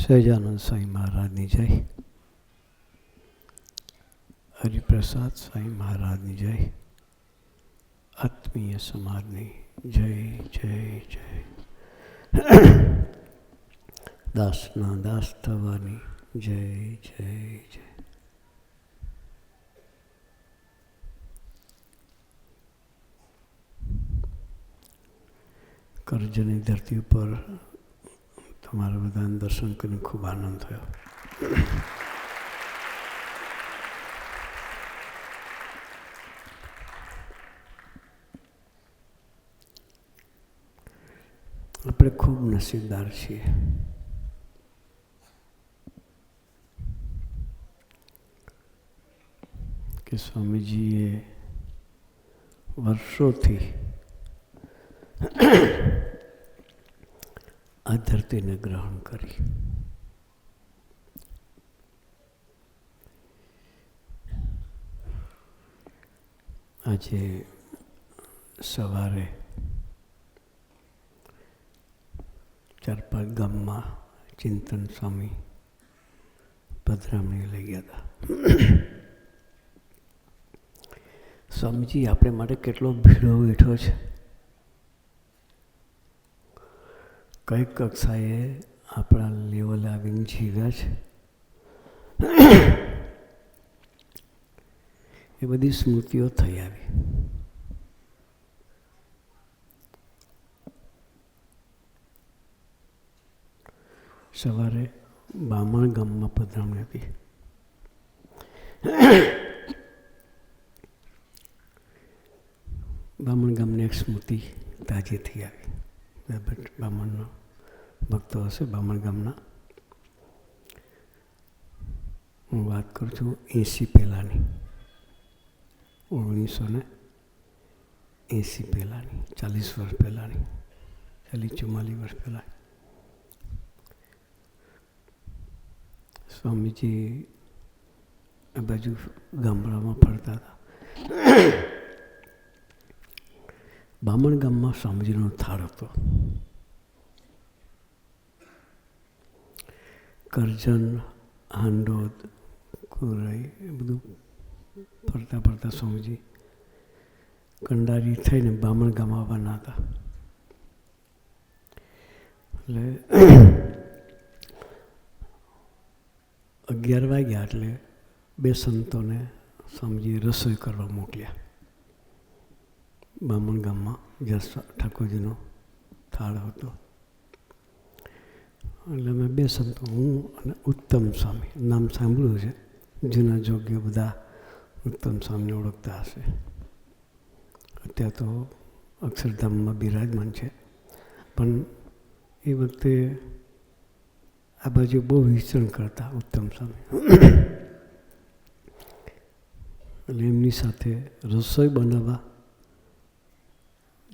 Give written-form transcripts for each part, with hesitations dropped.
સહજાનંદ સ્વામી મહારાજની જય. હરિપ્રસાદ સ્વામી મહારાજની જય. આત્મીય સમાજની જય જય જય. દાસના દાસ થવાની જય જય જય. કરજણની ધરતી ઉપર તમારા બધાને દર્શન કરીને ખૂબ આનંદ થયો. આપણે ખૂબ નસીબદાર છીએ. કે સ્વામીજીએ વર્ષોથી આ ધરતીને ગ્રહણ કરી. આજે સવારે 4-5 ગામમાં ચિંતન સ્વામી પધરામણી લઈ ગયા હતા. સ્વામીજી આપણે માટે કેટલો ભીડો બેઠો છે. કઈ કક્ષાએ આપણા લેવલે આવીને જીવ્યા છે. એ બધી સ્મૃતિઓ થઈ આવી. સવારે બામણ ગામમાં પધરામણી હતી. બામણ ગામની એક સ્મૃતિ તાજી થઈ આવી. બામણનો ભક્તો હશે બામણ ગામના. હું વાત કરું છું 80 પહેલાંની, 1980 પહેલાંની, 40 વર્ષ પહેલાંની, 40-44 વર્ષ પહેલાં. સ્વામીજી આ બાજુ ગામડામાં ફરતા હતા. બામણ ગામમાં સ્વામીજીનો થાળ હતો. કરજણ, હાંડોદ, કોરાઈ એ બધું ફરતા ફરતા સ્વામીજી કંડારી થઈને બામણ ગામ આવવાના હતા. એટલે 11 વાગ્યા એટલે 2 સંતોને સ્વામીજીએ રસોઈ કરવા મોકલ્યા. બામણ ગામમાં જ્યાં ઠાકોરજીનો થાળ હતો. એટલે અમે 2 સંતો, હું અને ઉત્તમ સ્વામી, નામ સાંભળ્યું છે, જૂના જોગ્ય બધા ઉત્તમ સ્વામીને ઓળખતા હશે. અત્યારે તો અક્ષરધામમાં બિરાજમાન છે. પણ એ વખતે આ બાજુ બહુ વિચરણ કરતા ઉત્તમ સ્વામી. એટલે એમની સાથે રસોઈ બનાવવા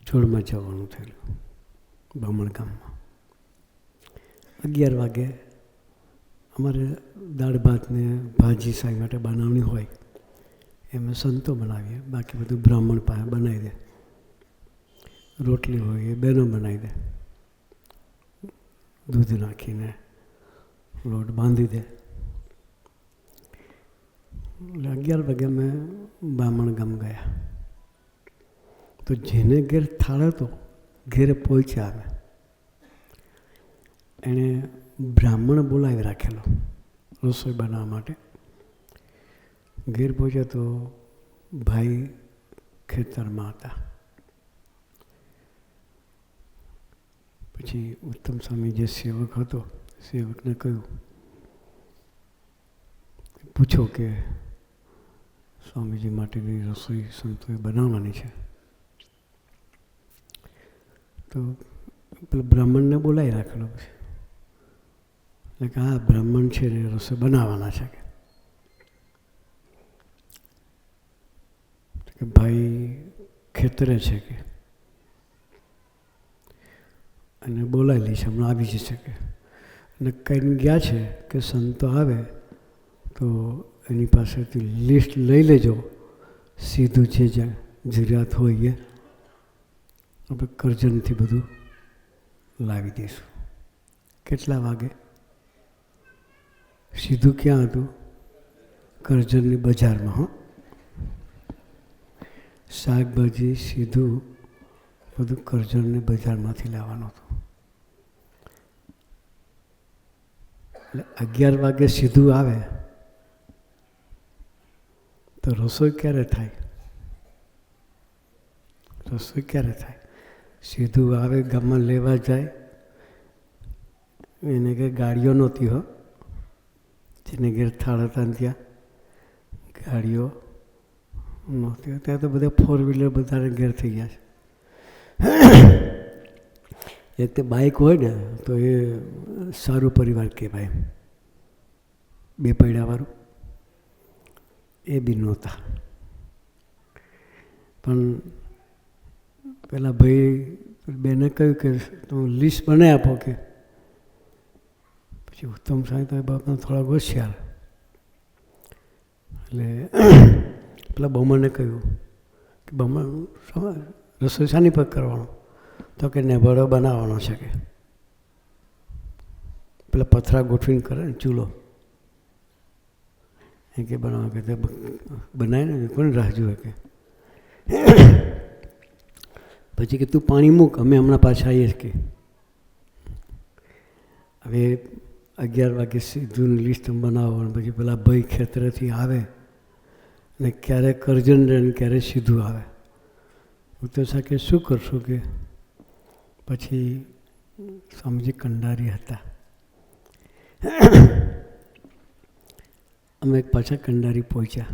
જોડમાં જવાનું થયેલું બામણ ગામમાં. 11 વાગે અમારે દાળ ભાત ને ભાજી શાક માટે બનાવવાની હોય. એમાં સંતો બનાવીએ, બાકી બધું બ્રાહ્મણ પાસે બનાવી દે. રોટલી હોય એ બહેનો બનાવી દે, દૂધ નાખીને લોટ બાંધી દે. એટલે 11 વાગે અમે બામણ ગામ ગયા. તો જેને ઘેર થાળ હતો ઘેરે પહોંચ્યા અમે. એણે બ્રાહ્મણ બોલાવી રાખેલો રસોઈ બનાવવા માટે. ઘેર પહોંચ્યા તો ભાઈ ખેતરમાં હતા. પછી ઉત્તમ સ્વામી જે સેવક હતો, સેવકને કહ્યું, પૂછો કે સ્વામીજી માટેની રસોઈ સંતોએ બનાવવાની છે. તો પેલા બ્રાહ્મણને બોલાવી રાખેલો. પછી એટલે કે હા બ્રાહ્મણ છે ને રસોઈ બનાવવાના છે. કે ભાઈ ખેતરે છે કે અને બોલાવેલી છે, હમણાં આવી જશે કે. અને કહીને ગયા છે કે સંતો આવે તો એની પાસેથી લિસ્ટ લઈ લેજો, સીધું જે જરૂરિયાત હોય એ આપણે કરજણથી બધું લાવી દઈશું. કેટલા વાગે? સીધું ક્યાં હતું? કરજણની બજારમાં. હો, શાકભાજી સીધું બધું કરજણની બજારમાંથી લાવવાનું હતું. એટલે 11 વાગે સીધું આવે તો રસોઈ ક્યારે થાય? રસોઈ ક્યારે થાય? સીધું આવે, ગામમાં લેવા જાય, એને કંઈ ગાડીઓ નહોતી. હો, જેને ઘેર થાળ હતા ત્યાં ગાડીઓ નહોતી. ત્યાં તો બધા 4 વ્હીલર બધાને ઘેર થઈ ગયા છે. એક તે બાઇક હોય ને તો એ સારું પરિવાર કહેવાય. 2 પૈડાવાળું એ બી નહોતા. પણ પેલા ભાઈ બેને કહ્યું કે તમે લિસ્ટ બનાવી આપો. કે પછી ઉત્તમ સાહેબ તો એ બાપના થોડા હોશિયાર. એટલે પેલા બમણને કહ્યું કે બમણ રસોઈ શાની પર કરવાનો? તો કે નેભાડો બનાવવાનો છે. કે પેલા પથરા ગોઠવીને કરે ને ચૂલો એ કે બનાવવા કે બનાવીને કોને રાહ જુએ. કે પછી કે તું પાણી મૂક, અમે હમણાં પાછા આવીએ. કે હવે 11 વાગે સીધું લિસ્ટ બનાવવાનું. પછી પેલા ભાઈ ખેતરેથી આવે ને ક્યારે કરજણ રહે ને ક્યારે સીધું આવે. ઉત્તર સાહેબ કે શું કરશું? કે પછી સ્વામીજી કંડારી હતા. અમે પાછા કંડારી પહોંચ્યા.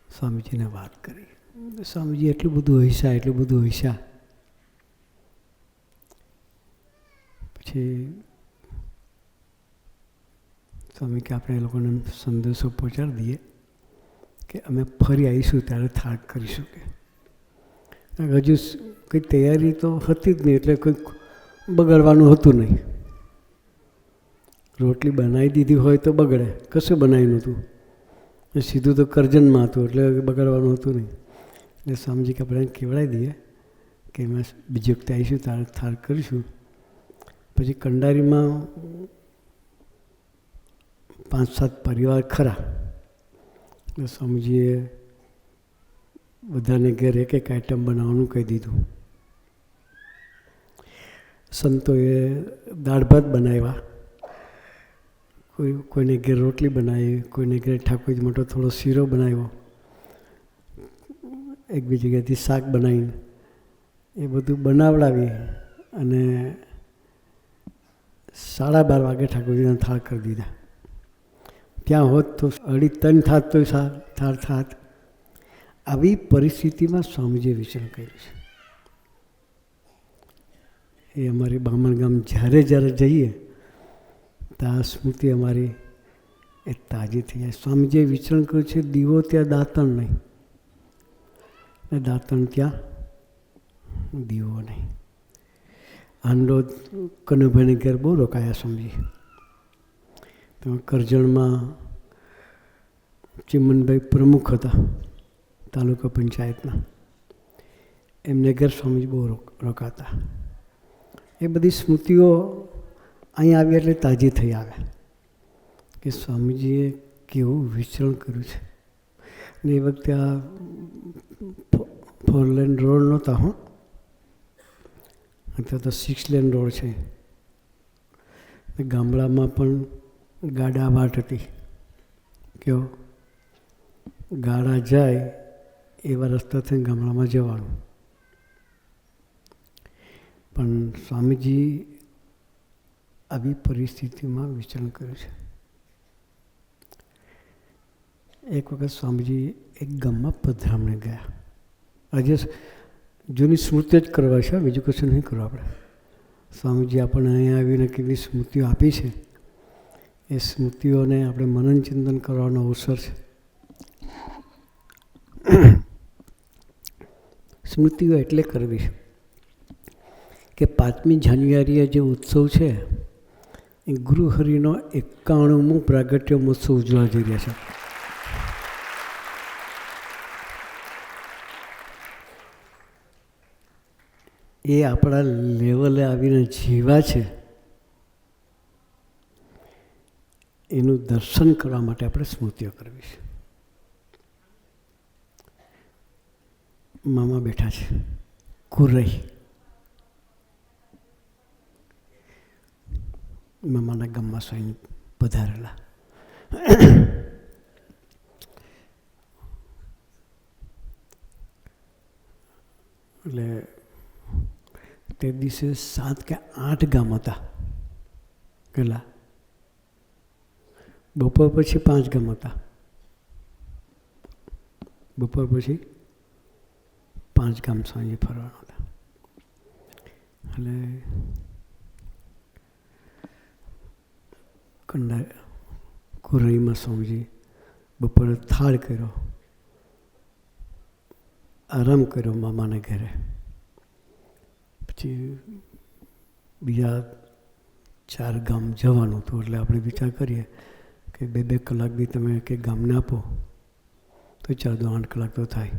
સ્વામીજીને વાત કરી. સ્વામીજી એટલું બધું હસ્યા, એટલું બધું હસ્યા. પછી સ્વામી કે આપણે એ લોકોને સંદેશો પહોંચાડી દઈએ કે અમે ફરી આવીશું ત્યારે થાળ કરીશું. કે હજુ કંઈ તૈયારી તો હતી જ નહીં, એટલે કંઈક બગાડવાનું હતું નહીં. રોટલી બનાવી દીધી હોય તો બગડે, કશું બનાવ્યું નહોતું. સીધું તો કરજણમાં હતું એટલે બગાડવાનું હતું નહીં. એટલે સ્વામીજી કે આપણે કહેવડાવી દઈએ કે અમે બીજી વખતે આવીશું ત્યારે થાળ કરીશું. પછી કંડારીમાં 5-7 પરિવાર ખરા. એટલે સ્વામીજીએ બધાને ઘેર એક આઈટમ બનાવવાનું કહી દીધું. સંતોએ દાળ ભાત બનાવ્યા, કોઈને ઘેર રોટલી બનાવી, કોઈને ઘેર ઠાકોરજી મોટો થોડો શીરો બનાવ્યો, એક બી જગ્યાએથી શાક બનાવીને એ બધું બનાવડાવી અને 12:30 વાગે ઠાકોરજીના થાળ કરી દીધા. ત્યાં હોત તો 2:30-3 થાત તો થાળ થાત. આવી પરિસ્થિતિમાં સ્વામીજીએ વિચરણ કર્યું છે. એ અમારી બામણ ગામ જ્યારે જઈએ તો આ સ્મૃતિ અમારી એ તાજી થઈ જાય. સ્વામીજીએ વિચરણ કર્યું છે, દીવો ત્યાં દાંતણ નહીં ને દાંતણ ત્યાં દીવો નહીં. હાંડો કનુભાઈની ઘેર બહુ રોકાયા સ્વામીજી. તો કરજણમાં ચિમનભાઈ પ્રમુખ હતા તાલુકા પંચાયતના, એમને ઘેર સ્વામીજી બહુ રોકાતા. એ બધી સ્મૃતિઓ અહીં આવી એટલે તાજી થઈ આવે કે સ્વામીજીએ કેવું વિચરણ કર્યું છે. ને એ વખતે આ 4 લેન રોડ નહોતા. હો, અત્યારે તો 6 લેન રોડ છે. ગામડામાં પણ ગાડા વાટ હતી. કેવો ગાડા જાય એવા રસ્તાથી ગામડામાં જવાનું. પણ સ્વામીજી આવી પરિસ્થિતિમાં વિચરણ કર્યું છે. એક વખત સ્વામીજી એક ગામમાં પધરામણે ગયા. આજે જૂની સ્મૃતિ જ કરવા છે, બીજું કશું નહીં કરવા આપણે. સ્વામીજી આપણને અહીંયા આવીને કેવી સ્મૃતિઓ આપી છે, એ સ્મૃતિઓને આપણે મનન ચિંતન કરવાનો અવસર છે. સ્મૃતિઓ એટલે કરવી કે 5મી જાન્યુઆરીએ જે ઉત્સવ છે એ ગુરુહરિનો 91મો પ્રાગટ્ય મહોત્સવ ઉજવવા જઈ રહ્યા છે. એ આપણા લેવલે આવીને જીવા છે એનું દર્શન કરવા માટે આપણે સ્મૃતિઓ કરવી છે. મામા બેઠા છે, કુરઈ. મામાના ગામમાં સ્વામી પધારેલા. એટલે તે દિવસે 7 કે 8 ગામ હતા. કેટલા? બપોર પછી 5 ગામ હતા. બપોર પછી 5 ગામ સાંજે ફરવાના હતા. એટલે કુરઈમાં સ્વામીજી બપોરે થાળ કર્યો, આરામ કર્યો મામાને ઘરે. પછી બીજા 4 ગામ જવાનું હતું. એટલે આપણે વિચાર કરીએ કે 2-2 કલાક બી તમે કે ગામને આપો તો 4-8 કલાક તો થાય.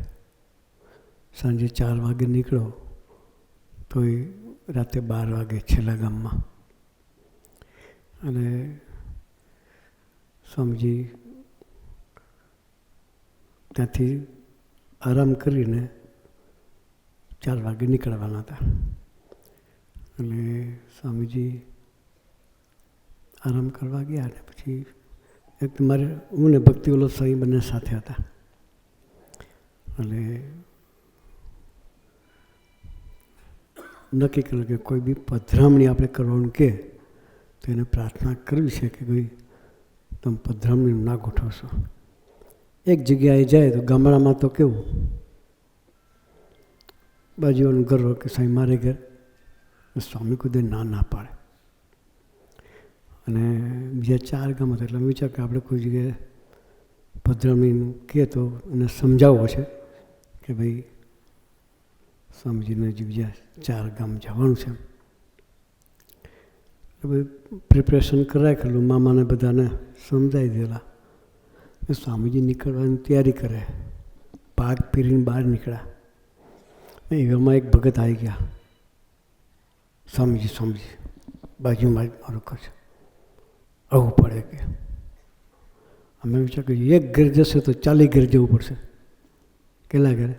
સાંજે 4 વાગે નીકળો તો રાતે 12 વાગે છેલ્લા ગામમાં. અને સ્વામીજી ત્યાંથી આરામ કરીને 4 વાગે નીકળવાના હતા. એટલે સ્વામીજી આરામ કરવા ગયા. અને પછી એક મારે હું ને ભક્તિવલ્લભ સ્વામી બંને સાથે હતા. એટલે નક્કી કર્યું કે કોઈ બી પધરામણી આપણે કરવાનું કહે તો એને પ્રાર્થના કરવી છે કે ભાઈ તમે પધરામણી ના ગોઠવશો. એક જગ્યાએ જાય તો ગામડામાં તો કેવું બાજુઓનું ઘર હોય કે સ્વામી મારે ઘર, સ્વામી કુદે ના પાડે. અને બીજા 4 ગામ હતા. એટલે અમે વિચાર કે આપણે કોઈ જગ્યાએ પધરામણીનું કહે તો એને સમજાવવો છે કે ભાઈ સ્વામીજીને બીજા 4 ગામ જવાનું છે. ભાઈ પ્રિપરેશન કરાય ખેલું. મામાને બધાને સમજાવી દેલા. સ્વામીજી નીકળવાની તૈયારી કરે. પાક પહેરીને બહાર નીકળ્યા. એવામાં એક ભગત આવી ગયા. સ્વામીજી બાજુમાં મારું ઘર છે, આવું પડે કે. અમે વિચાર કરીએ એક ઘર જશે તો 40 ઘર જવું પડશે. કેટલા ઘરે?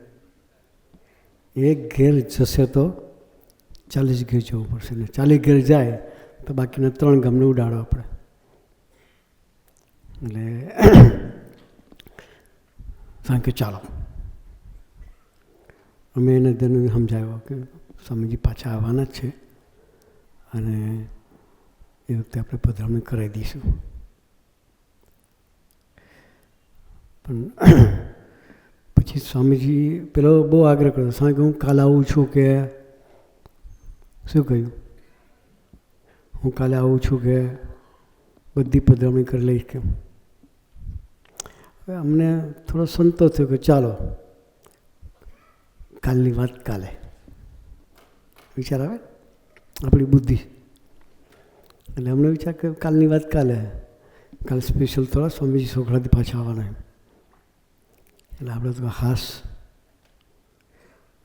એક ઘેર જશે તો 40 ઘેર જવું પડશે. ને 40 ઘેર જાય તો બાકીના 3 ગામને ઉડાડવા પડે. એટલે કારણ કે ચાલો અમે એને તેને સમજાવ્યો કે સ્વામીજી પાછા આવવાના જ છે અને એ વખતે આપણે પધરામણી કરાવી દઈશું. પણ પછી સ્વામીજી પેલો બહુ આગ્રહ કર્યો. સ્વામી હું કાલે આવું છું કે શું કહ્યું? હું કાલે આવું છું કે બધી પધરામણી કરી લઈશ કેમ. હવે અમને થોડો સંતોષ થયો કે ચાલો કાલની વાત કાલે. વિચાર આવે આપણી બુદ્ધિ. એટલે અમને વિચાર કે કાલની વાત કાલે. કાલે સ્પેશિયલ થોડા સ્વામીજી સોખડાથી પાછા આવવાના. એટલે આપણે તો હાસ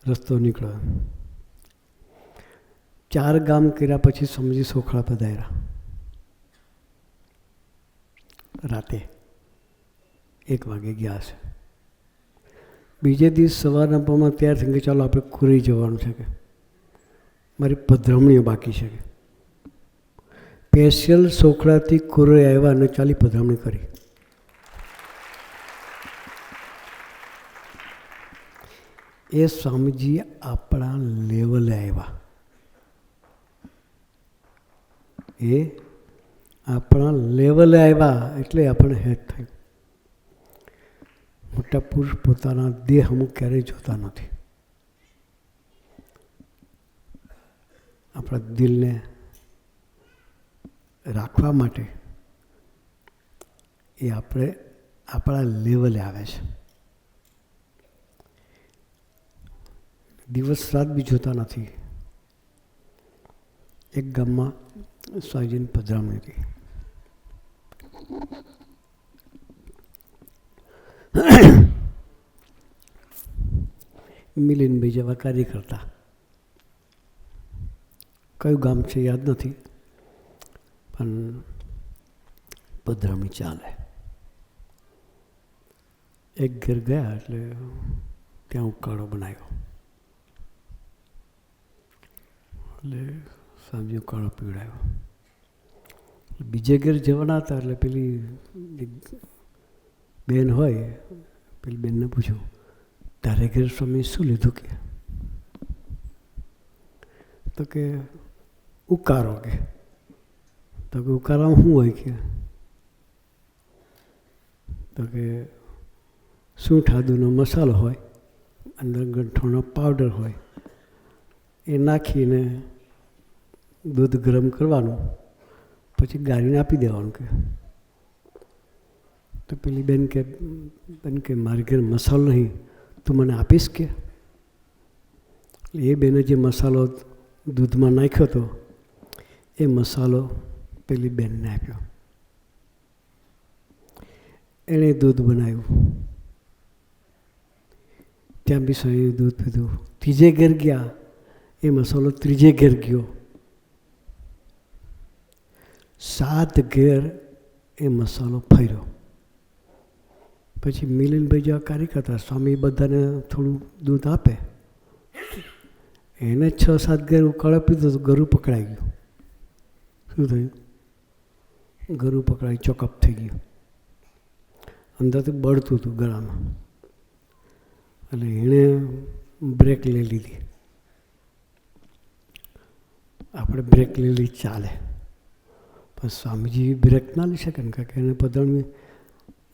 રસ્તો નીકળ્યો. 4 ગામ કર્યા પછી સ્વામીજી સોખડા પધાર્યા. રાતે 1 વાગે ગયા છે. બીજે દિવસ સવારના પરમાં તૈયાર થઈને કે ચાલો આપણે કુરઈ જવાનું છે કે મારી પધરામણીઓ બાકી છે કે. સ્પેશિયલ સોખડાથી કુરઈ આવ્યા અને ચાલી પધરામણી કરી. એ સ્વામીજી આપણા લેવલે આવ્યા. એ આપણા લેવલે આવ્યા એટલે આપણે હેત થયું. મોટા પુરુષ પોતાના દેહ અમુક ક્યારેય જોતા નથી. આપણા દિલને રાખવા માટે એ આપણે આપણા લેવલે આવે છે. દિવસ રાત બી જોતા નથી. એક ગામમાં સ્વામીજીની પધરામણી હતી. મિલિનભાઈ જેવા કાર્ય કરતા. કયું ગામ છે યાદ નથી, પણ પધરામણી ચાલે. એક ઘેર ગયા એટલે ત્યાં ઉકાળો બનાવ્યો, એટલે સાંજે ઉકાળો પીવડાવ્યો. બીજે ઘેર જવાના હતા એટલે પેલી બેન હોય, પેલી બેનને પૂછ્યું, તારે ઘેર સ્વામી શું લીધું? કે ઉકાળો. કે ઉકાળામાં શું હોય? કે સૂંઠ આદુનો મસાલો હોય, અંદર ગંઠોનો પાવડર હોય, એ નાખીને દૂધ ગરમ કરવાનું, પછી ગાળીને આપી દેવાનું. તો પેલી બેન કે મારી ઘેર મસાલો નહીં, તું મને આપીશ? કે એ બેને જે મસાલો દૂધમાં નાખ્યો હતો એ મસાલો પેલી બેનને આપ્યો. એણે દૂધ બનાવ્યું, ત્યાં બી સ્વામીએ દૂધ પીધું. ત્રીજે ઘેર ગયા, એ મસાલો ત્રીજે ઘેર ગયો. 7 ઘેર એ મસાલો ફર્યો. પછી મિલનભાઈ જેવા કાર્યકર હતા, સ્વામી બધાને થોડું દૂધ આપે. એને 6-7 ઘેર ઉકાળો પીધો તો ગરું પકડાઈ ગયું. શું થયું? ગરું પકડાઈ ચોકઅપ થઈ ગયું, અંદરથી બળતું હતું ગળામાં. એટલે એણે બ્રેક લઈ લીધી. આપણે બ્રેક લેલી ચાલે, પણ સ્વામીજી બ્રેક ના લઈ શકે ને, કારણ કે એને પધરામણી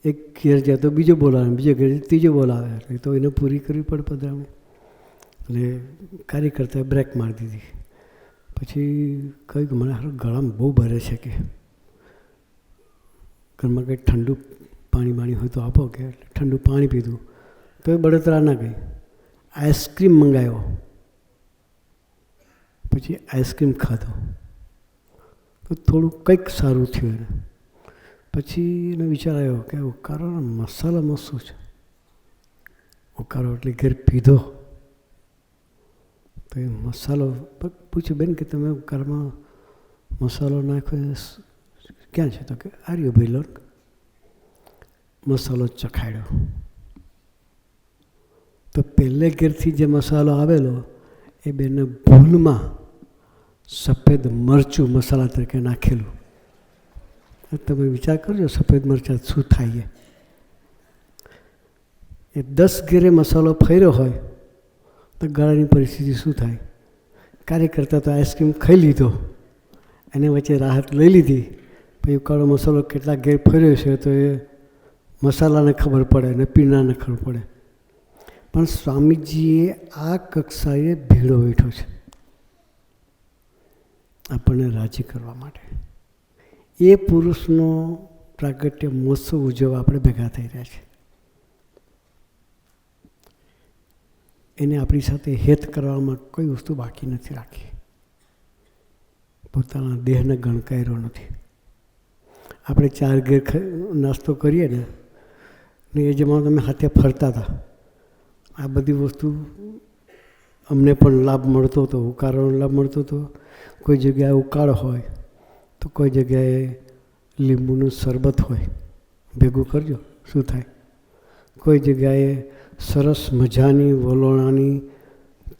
એક ઘેર જાય તો બીજો બોલાવે, બીજો ઘેર ત્રીજો બોલાવે, એટલે તો એને પૂરી કરવી પડે પધરામણી. એટલે કાર્યકર્તાએ બ્રેક મારી દીધી. પછી કહ્યું કે મને ગળામાં બહુ ભરે છે, કે ઘરમાં કંઈક ઠંડુ પાણી હોય તો આપો. કે ઠંડુ પાણી પીધું તો એ બળતરા ના ગઈ. આઈસ્ક્રીમ મંગાવ્યો, પછી આઈસ્ક્રીમ ખાધો તો થોડું કંઈક સારું થયું એને. પછી એને વિચાર આવ્યો કે ઉકાળાના મસાલામાં શું છે. ઉકાળો એટલે ઘેર પીધો તો એ મસાલો પૂછ્યું, બેન કે તમે ઉકાળામાં મસાલો નાખ્યો ક્યાં છે? તો કે આર્યો ભાઈ લો. મસાલો ચખાડ્યો તો પહેલે ઘેરથી જે મસાલો આવેલો એ બેને ભૂલમાં સફેદ મરચું મસાલા તરીકે નાખેલું. તમે વિચાર કરજો સફેદ મરચાં શું થાય. એ 10 ઘેરે મસાલો ફર્યો હોય તો ગળાની પરિસ્થિતિ શું થાય? કાર્યકર્તા તો આઈસ્ક્રીમ ખાઈ લીધો, એને વચ્ચે રાહત લઈ લીધી. પછી ઉકાળો મસાલો કેટલા ઘેર ફર્યો છે તો એ મસાલાને ખબર પડે ને પીણાને ખબર પડે. પણ સ્વામીજીએ આ કક્ષાએ ભીડો બેઠો છે આપણને રાજી કરવા માટે. એ પુરુષનો પ્રાગટ્ય મહોત્સવ ઉજવવા આપણે ભેગા થઈ રહ્યા છે. એને આપણી સાથે હેત કરવામાં કોઈ વસ્તુ બાકી નથી રાખી. પોતાના દેહને ગણકાર્યો નથી. આપણે 4 ઘેર નાસ્તો કરીએ ને એ જમાનો તમે હાથે ફરતા હતા. આ બધી વસ્તુ અમને પણ લાભ મળતો હતો, ઉકાળાનો લાભ મળતો હતો. કોઈ જગ્યાએ ઉકાળો હોય તો કોઈ જગ્યાએ લીંબુનું શરબત હોય, ભેગું કરજો શું થાય. કોઈ જગ્યાએ સરસ મજાની વલોણાની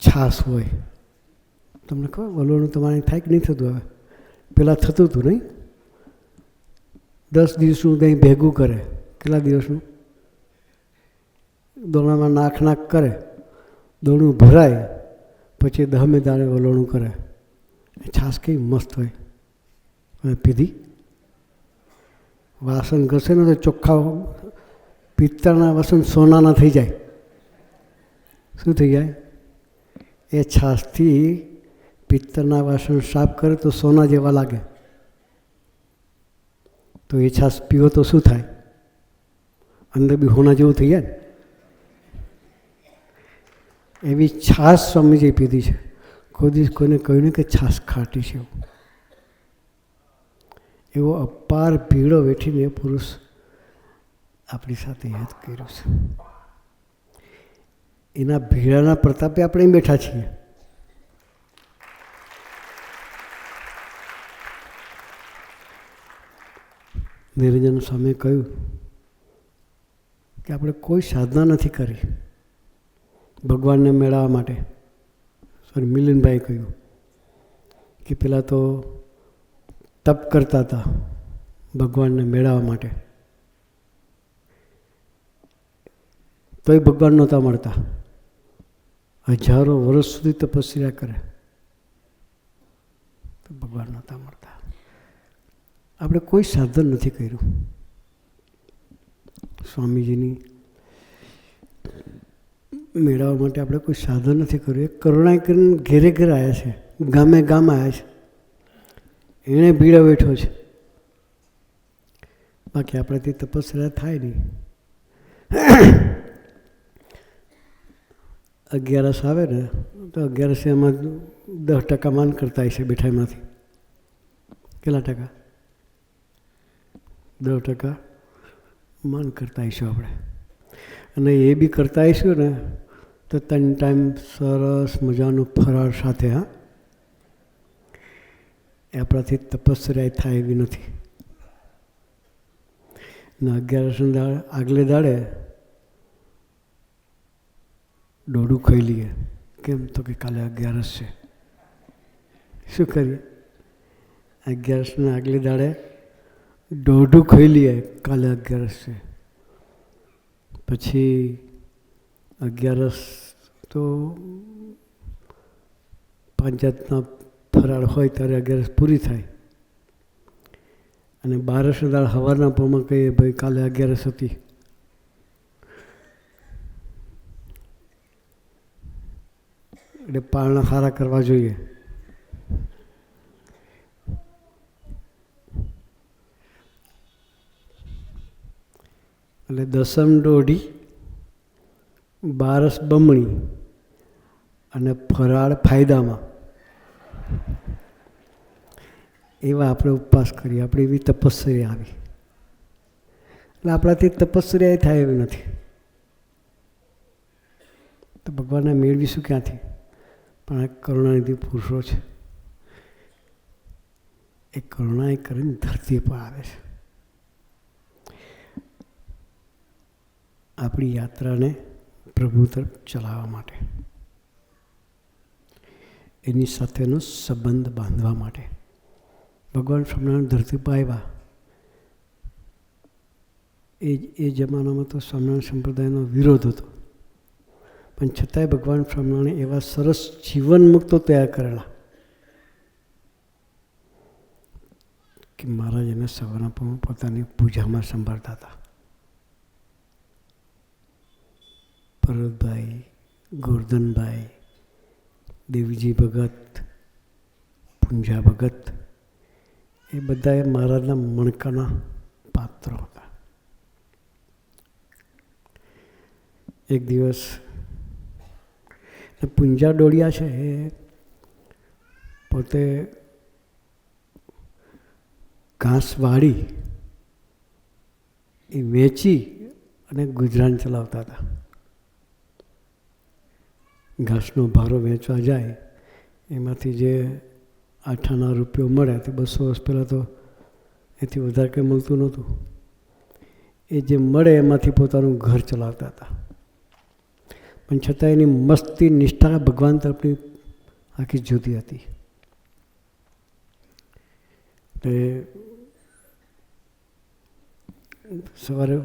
છાશ હોય. તમને ખબર વલોણું તમારે થાય કે નહીં થતું? હવે પહેલાં થતું હતું નહીં? 10 દિવસનું કંઈ ભેગું કરે. કેટલા દિવસનું? દોણામાં નાખ કરે, દોણું ભરાય, પછી 10મે દાડે વલોણું કરે. છાશ કેવી મસ્ત હોય. હવે પીધી? વાસણ ઘસે ને તો ચોખ્ખા પિત્તળના વાસણ સોનાના થઈ જાય. શું થઈ જાય? એ છાશથી પિત્તળના વાસણ સાફ કરે તો સોના જેવા લાગે. તો એ છાશ પીવો તો શું થાય? અંદર બી હોના જેવું થઈ જાય ને. એવી છાશ સ્વામીજી પીધી છે. કોઈ દિવસ કોઈને કહ્યું નહીં કે છાશ ખાટી છે. એવો અપાર ભીડો વેઠીને એ પુરુષ આપણી સાથે યાદ કર્યો છે. એના ભીડાના પ્રતાપે આપણે બેઠા છીએ. નિરંજન સ્વામીએ કહ્યું કે આપણે કોઈ સાધના નથી કરી ભગવાનને મેળવવા માટે. સોરી, મિલિનભાઈએ કહ્યું કે પેલા તો તપ કરતા હતા ભગવાનને મેળવવા માટે, તોય ભગવાન નહોતા મળતા. હજારો વર્ષ સુધી તપસ્યા કરે તો ભગવાન નહોતા મળતા. આપણે કોઈ સાધન નથી કર્યું. સ્વામીજીની મેળવવા માટે આપણે કોઈ સાધન નથી કર્યું. એ કરુણા કરીને ઘેરે ઘેરે આવ્યા છે, ગામે ગામ આવ્યા છે, એણે ભીડા બેઠો છે. બાકી આપણાથી તપસ્યા થાય નહીં. 11 આવે ને તો 11 એમાં 10% માન કરતા હશે બેઠાઈમાંથી. કેટલા ટકા? 10% માન કરતા આવીશું આપણે. અને એ બી કરતા આવીશું ને તો 3 ટાઈમ સરસ મજાનું ફરાળ સાથે. હા, એ આપણાથી તપસ્યા થાય એવી નથી. ને 11 આગલે દાડે દોડું ખાઈ લઈએ. કેમ? તો કે કાલે 11 છે. શું કરીએ? 11 આગલે દાડે દોઢું ખાઈ લઈએ, કાલે 11 છે. પછી 11 તો 5 જાતના ફરાળ હોય ત્યારે 11 પૂરી થાય. અને 12 દાળ સવારના પોમાં કહીએ ભાઈ કાલે 11 હતી. એટલે પારણા સારા કરવા જોઈએ. એટલે 10મ દોઢી, 12 બમણી અને ફરાળ ફાયદામાં. એવા આપણે ઉપવાસ કરીએ. આપણે એવી તપસ્યા આવી. એટલે આપણાથી તપસ્યા થાય એવી નથી. તો ભગવાનને મેળવીશું ક્યાંથી? પણ આ કરુણાનિધિ પુરુષો છે, એ કરુણા એ કરીને ધરતી પર આવે છે. આપણી યાત્રાને પ્રભુ તરફ ચલાવવા માટે, એની સાથેનો સંબંધ બાંધવા માટે. ભગવાન સ્વામિનારાયણ ધરતી પર આવ્યા. એ જમાનામાં તો સ્વામિનારાયણ સંપ્રદાયનો વિરોધ હતો, પણ છતાંય ભગવાન સ્વામિનારાયણ એવા સરસ જીવન મુક્તો તૈયાર કરેલા કે મહારાજ એને સવારના પોતાની પૂજામાં સંભાળતા હતા. ભરતભાઈ, ગોરધનભાઈ, દેવજી ભગત, પૂંજા ભગત, એ બધા એ મહારાજના મણકાના પાત્રો હતા. એક દિવસ પૂંજા ડોળિયા છે એ પોતે ઘાસ વાળી એ વેચી અને ગુજરાન ચલાવતા હતા. ઘાસનો ભારો વેચવા જાય, એમાંથી જે 8 આના રૂપિયો મળે તે 200 વર્ષ પહેલાં તો એથી વધારે કંઈ મળતું નહોતું. એ જે મળે એમાંથી પોતાનું ઘર ચલાવતા હતા. પણ છતાં એની મસ્તી નિષ્ઠા ભગવાન તરફની આખી જુદી હતી. એટલે સવારે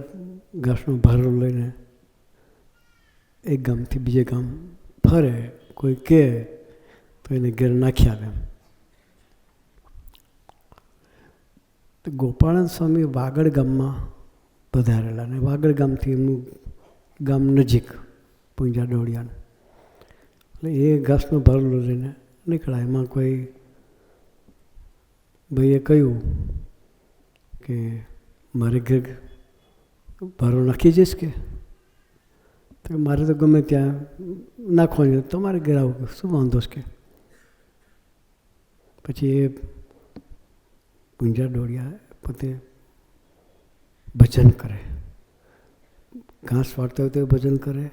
ઘાસનો ભારો લઈને એક ગામથી બીજે ગામ ફરે, કોઈ કહે તો એને ઘેર નાખી આવે. તો ગોપાળાનંદ સ્વામી વાગડ ગામમાં પધારેલા, અને વાગડ ગામથી એમનું ગામ નજીક પૂંજા ડોળિયાનું. એટલે એ ઘાસનો ભારો લઈને નીકળ્યા. એમાં કોઈ ભાઈએ કહ્યું કે મારે ઘેર ભારો નાખી જઈશ કે? તો મારે તો ગમે ત્યાં નાખવાની, તમારે ઘેર આવું, શું વાંધો છે કે? પછી એ પૂંજા ડોળિયા પોતે ભજન કરે. ઘાસ વાળતા હોય તો ભજન કરે,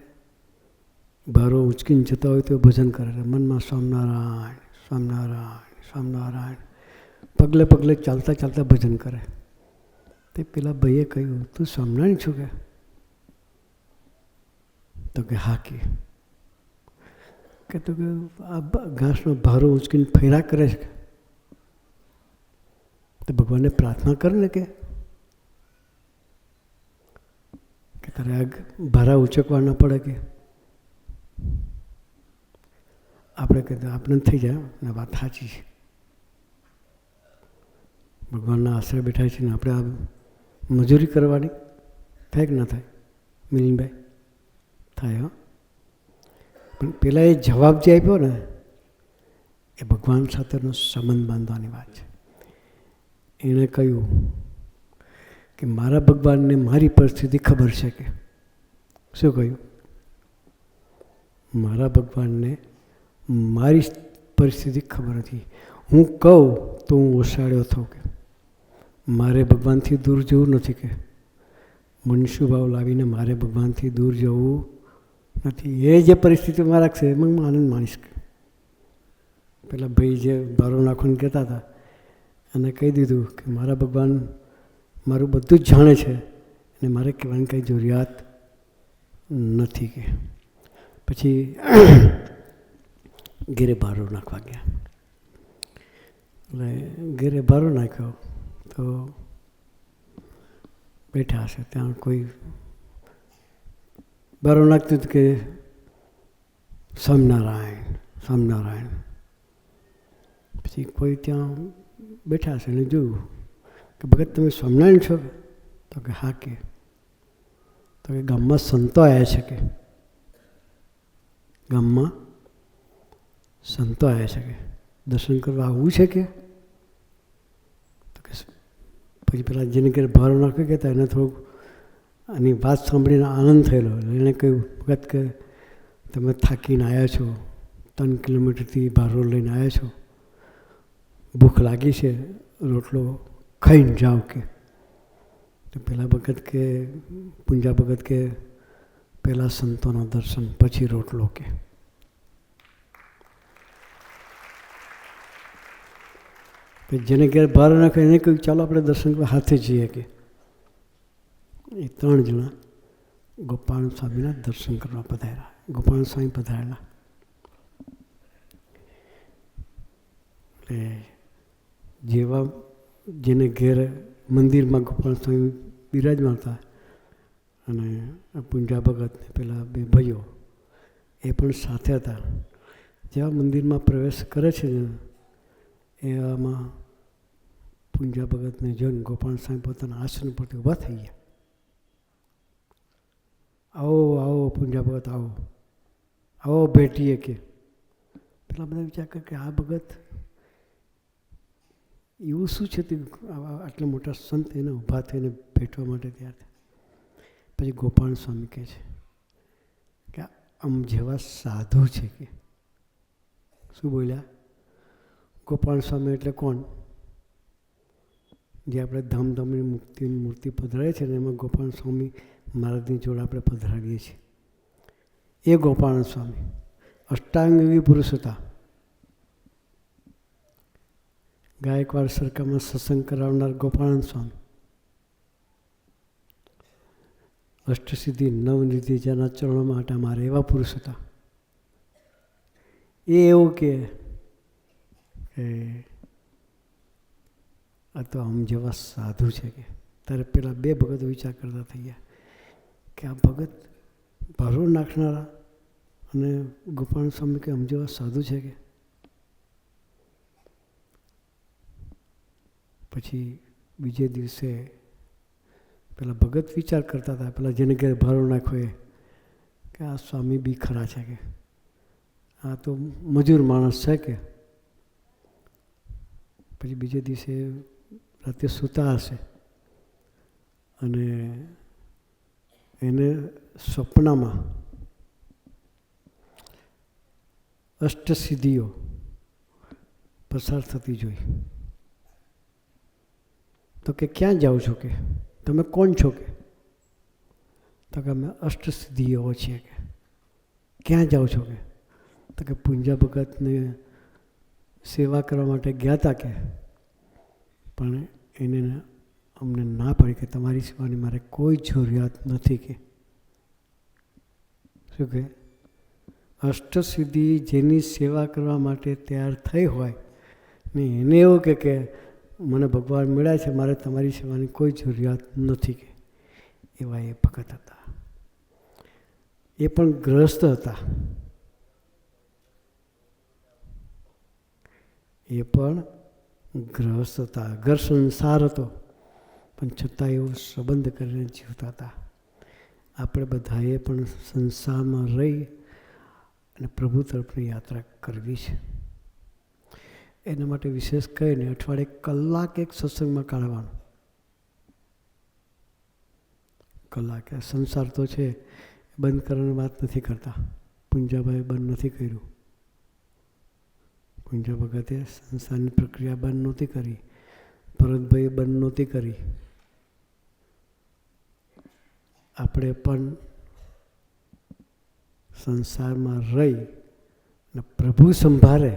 ભારો ઉંચકીને જતા હોય તો ભજન કરે. મનમાં સ્વામિનારાયણ સ્વામિનારાયણ સ્વામિનારાયણ, પગલે પગલે ચાલતા ચાલતા ભજન કરે. તો તે પેલા ભાઈએ કહ્યું, તું સ્વામિનારાયણ છું કે? તો કે હા કે તો કે આ ઘાસનો ભારો ઉંચકીને ફેરા કરે છે તો ભગવાનને પ્રાર્થના કર ને કે તારે આ ભારા ઉંચકવા ન પડે કે આપણે કહેતા આપણે થઈ જાય ને વાત સાચી છે. ભગવાનના આશરે બેઠા છે ને આપણે આ મજૂરી કરવાની થાય કે ના થાય મિલિનભાઈ? થાય. હા, પણ પેલા એ જવાબ જે આપ્યો ને એ ભગવાન સાથેનો સંબંધ બાંધવાની વાત છે. એણે કહ્યું કે મારા ભગવાનને મારી પરિસ્થિતિ ખબર છે કે શું કહ્યું? મારા ભગવાનને મારી પરિસ્થિતિ ખબર નથી. હું કહું તો હું ઓસાડ્યો થઉં કે મારે ભગવાનથી દૂર જવું નથી કે મનુષ્યભાવ લાવીને મારે ભગવાનથી દૂર જવું નથી. એ જે પરિસ્થિતિમાં રાખશે એમાં હું આનંદ માણીશ. પેલા ભાઈ જે બારો નાખવાનું કહેતા હતા એને કહી દીધું કે મારા ભગવાન મારું બધું જ જાણે છે અને મારે કહેવાની કંઈ જરૂરિયાત નથી કે પછી ઘેરે બારો નાખવા ગયા. એટલે ઘેરે બારો નાખ્યો તો બેઠા હશે ત્યાં કોઈ બારો નાખતું હતું કે સ્વામિનારાયણ સ્વામિનારાયણ. પછી કોઈ ત્યાં બેઠા હશે અને જોયું કે ભગત તમે સ્વામિનારાયણ છો? તો કે હા કે તો કે ગામમાં સંતો આવ્યા છે કે ગામમાં સંતો આવ્યા છે કે દર્શન કરવા આવવું છે કે? તો કે પછી પેલા જેને ઘરે ભારો નાખ્યો કહેતા એને થોડુંક આની વાત સાંભળીને આનંદ થયેલો. એણે કહ્યું ભગત કે તમે થાકીને આવ્યા છો, 3 કિલોમીટરથી ભારો લઈને આવ્યા છો, ભૂખ લાગી છે, રોટલો ખાઈને જાઓ કે. તો પેલા ભગત કે પૂંજા ભગત કે પહેલાં સંતોના દર્શન પછી રોટલો કે. જેને ઘેર ભાર નાખે એને કહ્યું ચાલો આપણે દર્શન કરવા હાથે જઈએ કે. એ 3 જણા ગોપાલ સ્વામીના દર્શન કરવા પધાર્યા. ગોપાલ સ્વામી પધારેલા એટલે જેવા જેને ઘેર મંદિરમાં ગોપાલ સ્વામી બિરાજમાન હતા અને પૂંજા ભગત ને પેલા 2 ભાઈઓ એ પણ સાથે હતા. જેવા મંદિરમાં પ્રવેશ કરે છે ને એવામાં પૂંજા ભગતને જોઈને ગોપાલ સ્વામી પોતાના આસન પરથી ઊભા થઈ ગયા. આવો આવો પૂંજા ભગત આવો આવો ભેટીએ કે. પેલા બધા વિચાર કરે કે આ ભગત એવું શું છે તે આટલા મોટા સંત એને ઊભા થઈને ભેટવા માટે તૈયાર થાય. પછી ગોપાલ સ્વામી કહે છે કે આમ જેવા સાધુ છે કે. શું બોલ્યા? ગોપાલ સ્વામી એટલે કોણ? જે આપણે ધામધામની મુક્તિની મૂર્તિ પધરાય છે ને એમાં ગોપાલ સ્વામી મહારાજની જોડે આપણે પધરાવીએ છીએ. એ ગોપાલ સ્વામી અષ્ટાંગી પુરુષ હતા. ગાયકવાડ સરકારમાં સત્સંગ કરાવનાર ગોપાલ સ્વામી, અષ્ટસિદ્ધિ નવનિધિ જેના ચરણોમાં આટા મારે એવા પુરુષ હતા. એ એવું કે આ તો આમ જેવા સાધુ છે કે. ત્યારે પેલા 2 ભગતો વિચાર કરતા થઈ ગયા કે આ ભગત ભારો નાખનારા અને ગોપાલ સ્વામી કે આમ જેવા સાધુ છે કે. પછી બીજે દિવસે પેલા ભગત વિચાર કરતા હતા, પેલા જેને ઘરે ભારો નાખ્યો એ કે આ સ્વામી બી ખરા છે કે આ તો મજૂર માણસ છે કે. પછી બીજે દિવસે રાતે સૂતા હશે અને એને સ્વપ્નમાં અષ્ટસિદ્ધિઓ પસાર થતી જોઈ. તો કે ક્યાં જાઓ છો કે? તમે કોણ છો કે? તો કે અમે અષ્ટસિદ્ધિઓ છીએ કે. ક્યાં જાઓ છો કે? તો કે પૂંજા ભગતને સેવા કરવા માટે ગયા હતા કે પણ એને અમને ના પાડી કે તમારી સેવાની મારે કોઈ જરૂરિયાત નથી. કે શું કે અષ્ટસિદ્ધિ જેની સેવા કરવા માટે તૈયાર થઈ હોય ને એને એવું કે મને ભગવાન મળ્યા છે, મારે તમારી સેવાની કોઈ જરૂરિયાત નથી. કે એવા એ ભગત હતા. એ પણ ગ્રસ્ત હતા. એ પણ ગ્રસ્ત હતા. ઘર સંસાર હતો, પણ છતાં એવો સંબંધ કરીને જીવતા હતા. આપણે બધાએ પણ સંસારમાં રહી અને પ્રભુ તરફની યાત્રા કરવી છે. એના માટે વિશેષ કહીને અઠવાડિયે કલાક એક સત્સંગમાં કાઢવાનો. કલાક. સંસાર તો છે, બંધ કરવાની વાત નથી કરતા. પુંજાભાઈ બંધ નથી કર્યું. પુંજા ભગતે સંસારની પ્રક્રિયા બંધ નહોતી કરી. ભરતભાઈએ બંધ નહોતી કરી. આપણે પણ સંસારમાં રહી અને પ્રભુ સંભાળે.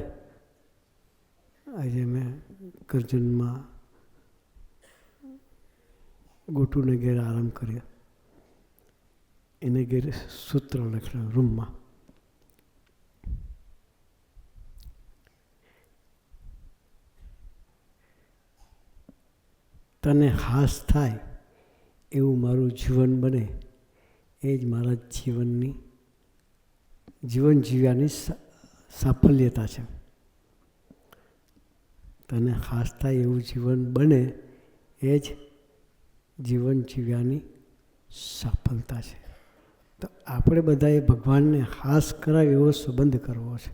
આજે મેં કરજનમાં ગોટુને ઘેર આરામ કર્યો. એને ઘેર સૂત્ર લખ્યા રૂમમાં. તને હાસ થાય એવું મારું જીવન બને, એ જ મારા જીવન જીવ્યાની સાફલ્યતા છે. તને હાસ થાય એવું જીવન બને, એ જ જીવન જીવ્યાની સફળતા છે. તો આપણે બધાએ ભગવાનને હાસ કરાવે એવો સંબંધ કરવો છે.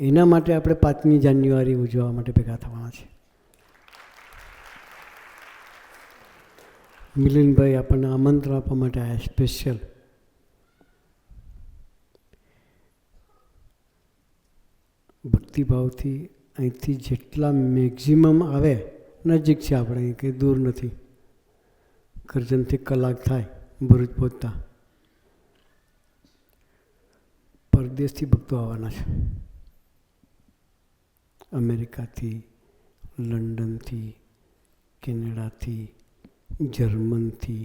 એના માટે આપણે 5મી જાન્યુઆરી ઉજવવા માટે ભેગા થવાના છે. મિલિનભાઈ આપણને આમંત્રણ આપવા માટે આવ્યા સ્પેશિયલ. ભક્તિભાવથી અહીંથી જેટલા મેક્ઝિમમ આવે, નજીક છે આપણે, કંઈ દૂર નથી. કરજણથી કલાક થાય ભરૂચ પહોંચતા. પરદેશથી ભક્તો આવવાના છે. અમેરિકાથી, લંડનથી, કેનેડાથી, જર્મનથી,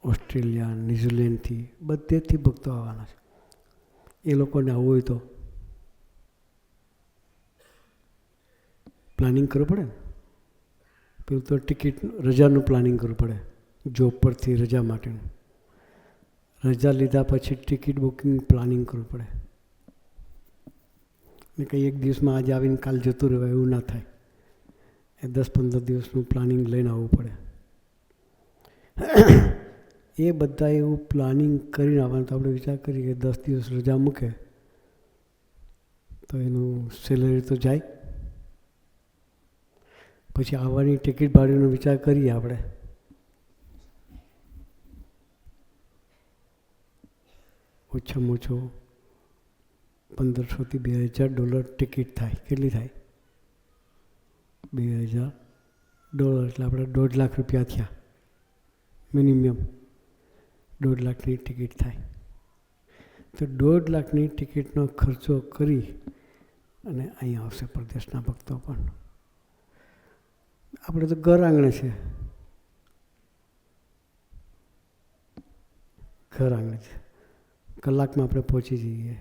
ઓસ્ટ્રેલિયા, ન્યૂઝીલેન્ડથી, બધેથી ભક્તો આવવાના છે. એ લોકોને આવવું હોય તો પ્લાનિંગ કરવું પડે ને. પેલું તો ટિકિટ રજાનું પ્લાનિંગ કરવું પડે, જોબ પરથી રજા માટેનું. રજા લીધા પછી ટિકિટ બુકિંગ પ્લાનિંગ કરવું પડે. ને કંઈ એક દિવસમાં આજે આવીને કાલ જતું રહેવાય એવું ના થાય. એ 10-15 દિવસનું પ્લાનિંગ લઈને આવવું પડે. એ બધા એવું પ્લાનિંગ કરીને આવવાનું. તો આપણે વિચાર કરીએ કે 10 દિવસ રજા મૂકે તો એનું સેલરી તો જાય. પછી આવવાની ટિકિટ ભાડાનો વિચાર કરીએ આપણે. ઓછામાં ઓછો $1,500 થી $2,000 ટિકિટ થાય. કેટલી થાય? $2,000 એટલે આપણે 1.5 લાખ રૂપિયા થયા. મિનિમમ 1.5 લાખની ટિકિટ થાય. તો 1.5 લાખની ટિકિટનો ખર્ચો કરી અને અહીંયા આવશે પ્રદેશના ભક્તો પણ. આપણે તો ઘર આંગણે છે. ઘર આંગણે છે. કલાકમાં આપણે પહોંચી જઈએ.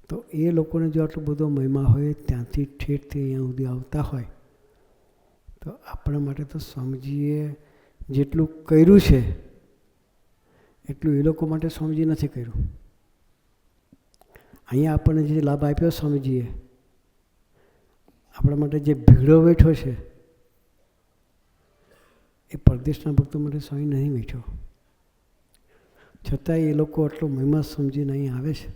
તો એ લોકોને જો આટલો બધો મહિમા હોય, ત્યાંથી ઠેઠથી અહીંયા સુધી આવતા હોય, તો આપણા માટે તો સ્વામીજીએ જેટલું કર્યું છે એટલું એ લોકો માટે સ્વામીજી નથી કર્યું. અહીંયા આપણને જે લાભ આપ્યો સ્વામીજીએ, આપણા માટે જે ભીડો બેઠો છે, એ પરદેશના ભક્તો માટે સ્વામી નહીં બેઠો. છતાંય એ લોકો આટલો મહિમા સમજીને અહીં આવે છે.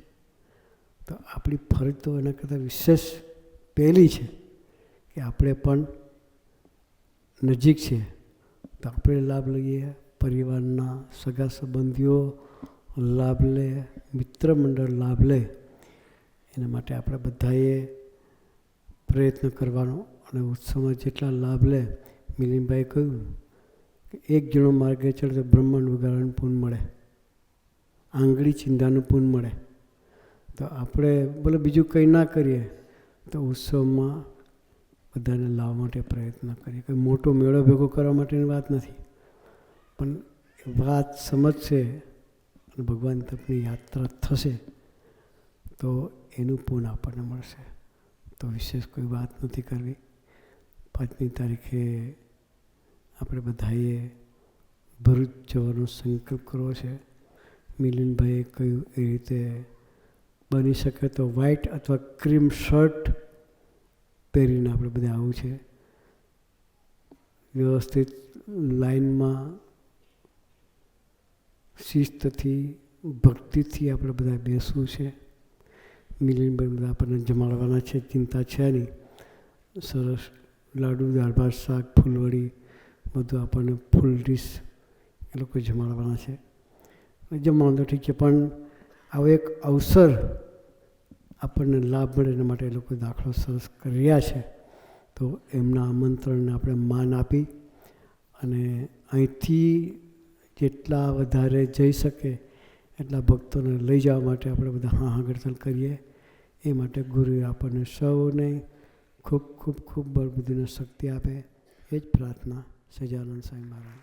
તો આપણી ફરજ તો એના કરતાં વિશેષ પહેલી છે કે આપણે પણ નજીક છે તો આપણે લાભ લઈએ. પરિવારના સગા સંબંધીઓ લાભ લે, મિત્ર મંડળ લાભ લે. એના માટે આપણે બધાએ પ્રયત્ન કરવાનો. અને ઉત્સવમાં જેટલા લાભ લે, મિલિનભાઈએ કહ્યું કે 1 જણો માર્ગે ચડે તો બ્રહ્માંડ ઉગાડવાનું પૂન મળે, આંગળી ચિંધાનું પૂન મળે. તો આપણે બોલે બીજું કંઈ ના કરીએ તો ઉત્સવમાં બધાને લાવવા માટે પ્રયત્ન કરીએ. કંઈ મોટો મેળો ભેગો કરવા માટેની વાત નથી, પણ વાત સમજશે અને ભગવાન તરફની યાત્રા થશે તો એનું પૂન આપણને મળશે. તો વિશેષ કોઈ વાત નથી કરવી. 5મી તારીખે આપણે બધાએ ભરૂચ જવાનો સંકલ્પ કરવો છે. મિલિનભાઈએ કહ્યું એ રીતે બની શકે તો વ્હાઇટ અથવા ક્રીમ શર્ટ પહેરીને આપણે બધા આવું છે. વ્યવસ્થિત લાઈનમાં શિસ્તથી ભક્તિથી આપણે બધા બેસવું છે. મિલિનભાઈ બધા આપણને જમાડવાના છે, ચિંતા છે નહીં. સરસ લાડુ, દાળ ભાત, શાક, ફૂલવડી બધું આપણને ફૂલ ડીશ એ લોકો જમાડવાના છે. જમવાનું તો ઠીક છે, પણ આવો એક અવસર આપણને લાભ મળે એના માટે એ લોકો દાખલો સરસ કરી રહ્યા છે. તો એમના આમંત્રણને આપણે માન આપી અને અહીંથી જેટલા વધારે જઈ શકે એટલા ભક્તોને લઈ જવા માટે આપણે બધા હાહાગડતલ કરીએ. એ માટે ગુરુએ આપણને સૌને ખૂબ ખૂબ ખૂબ બળબુદ્ધિને શક્તિ આપે, એ જ પ્રાર્થના. સજાનંદ સ્વામી મહારાજ.